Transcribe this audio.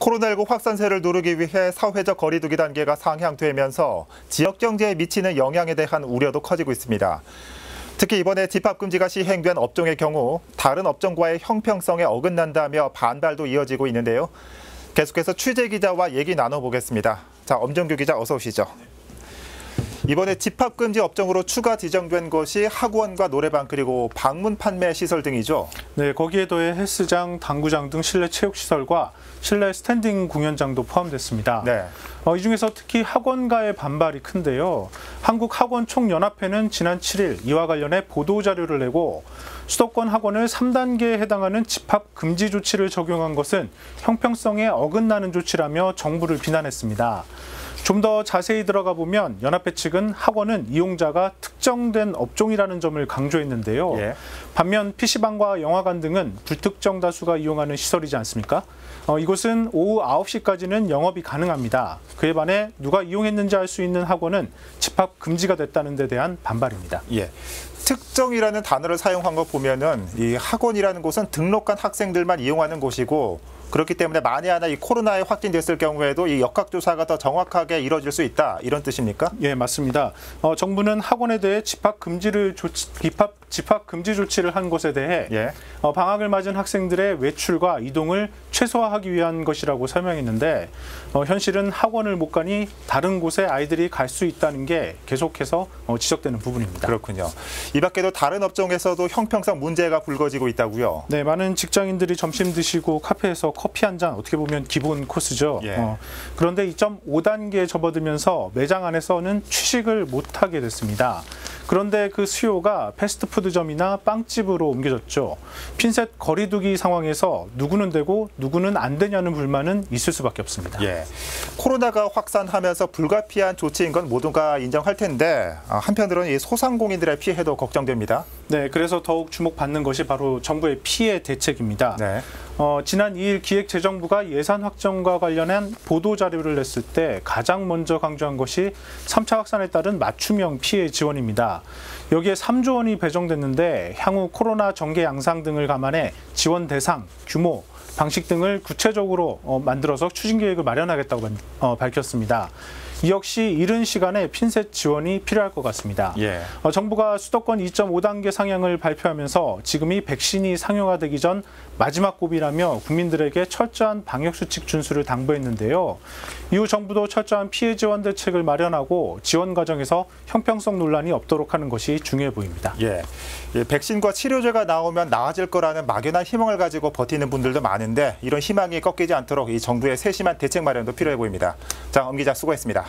코로나19 확산세를 누르기 위해 사회적 거리두기 단계가 상향되면서 지역 경제에 미치는 영향에 대한 우려도 커지고 있습니다. 특히 이번에 집합금지가 시행된 업종의 경우 다른 업종과의 형평성에 어긋난다며 반발도 이어지고 있는데요. 계속해서 취재 기자와 얘기 나눠보겠습니다. 자, 엄정규 기자 어서 오시죠. 이번에 집합금지 업종으로 추가 지정된 것이 학원과 노래방 그리고 방문 판매 시설 등이죠. 네, 거기에 더해 헬스장, 당구장 등 실내 체육시설과 실내 스탠딩 공연장도 포함됐습니다. 네. 이 중에서 특히 학원가의 반발이 큰데요. 한국학원총연합회는 지난 7일 이와 관련해 보도자료를 내고 수도권 학원을 3단계에 해당하는 집합금지 조치를 적용한 것은 형평성에 어긋나는 조치라며 정부를 비난했습니다. 좀 더 자세히 들어가 보면 연합회 측은 학원은 이용자가 특정된 업종이라는 점을 강조했는데요. 예. 반면 PC방과 영화관 등은 불특정 다수가 이용하는 시설이지 않습니까? 이곳은 오후 9시까지는 영업이 가능합니다. 그에 반해 누가 이용했는지 알 수 있는 학원은 집합 금지가 됐다는 데 대한 반발입니다. 예. 특정이라는 단어를 사용한 거 보면은 이 학원이라는 곳은 등록한 학생들만 이용하는 곳이고 그렇기 때문에 만에 하나 이 코로나에 확진됐을 경우에도 이 역학조사가 더 정확하게 이루어질 수 있다 이런 뜻입니까? 예, 맞습니다. 정부는 학원에 대해 집합금지 조치를 한 것에 대해 예. 방학을 맞은 학생들의 외출과 이동을 최소화하기 위한 것이라고 설명했는데 현실은 학원을 못 가니 다른 곳에 아이들이 갈 수 있다는 게 계속해서 지적되는 부분입니다. 그렇군요. 이 밖에도 다른 업종에서도 형평성 문제가 불거지고 있다고요? 네, 많은 직장인들이 점심 드시고 카페에서 커피 한 잔 어떻게 보면 기본 코스죠. 예. 그런데 2.5단계에 접어들면서 매장 안에서는 취식을 못하게 됐습니다. 그런데 그 수요가 패스트푸드점이나 빵집으로 옮겨졌죠. 핀셋 거리두기 상황에서 누구는 되고 누구는 안 되냐는 불만은 있을 수밖에 없습니다. 예. 코로나가 확산하면서 불가피한 조치인 건 모두가 인정할 텐데 한편으로는 이 소상공인들의 피해도 걱정됩니다. 네, 그래서 더욱 주목받는 것이 바로 정부의 피해 대책입니다. 네. 지난 2일 기획재정부가 예산 확정과 관련한 보도자료를 냈을 때 가장 먼저 강조한 것이 3차 확산에 따른 맞춤형 피해 지원입니다. 여기에 3조 원이 배정됐는데 향후 코로나 전개 양상 등을 감안해 지원 대상, 규모, 방식 등을 구체적으로 만들어서 추진 계획을 마련하겠다고 밝혔습니다. 이 역시 이른 시간에 핀셋 지원이 필요할 것 같습니다. 예. 정부가 수도권 2.5단계 상향을 발표하면서 지금이 백신이 상용화되기 전 마지막 고비라며 국민들에게 철저한 방역수칙 준수를 당부했는데요. 이후 정부도 철저한 피해 지원 대책을 마련하고 지원 과정에서 형평성 논란이 없도록 하는 것이 중요해 보입니다. 예. 백신과 치료제가 나오면 나아질 거라는 막연한 희망을 가지고 버티는 분들도 많은데 이런 희망이 꺾이지 않도록 이 정부의 세심한 대책 마련도 필요해 보입니다. 자, 엄 기자 수고했습니다.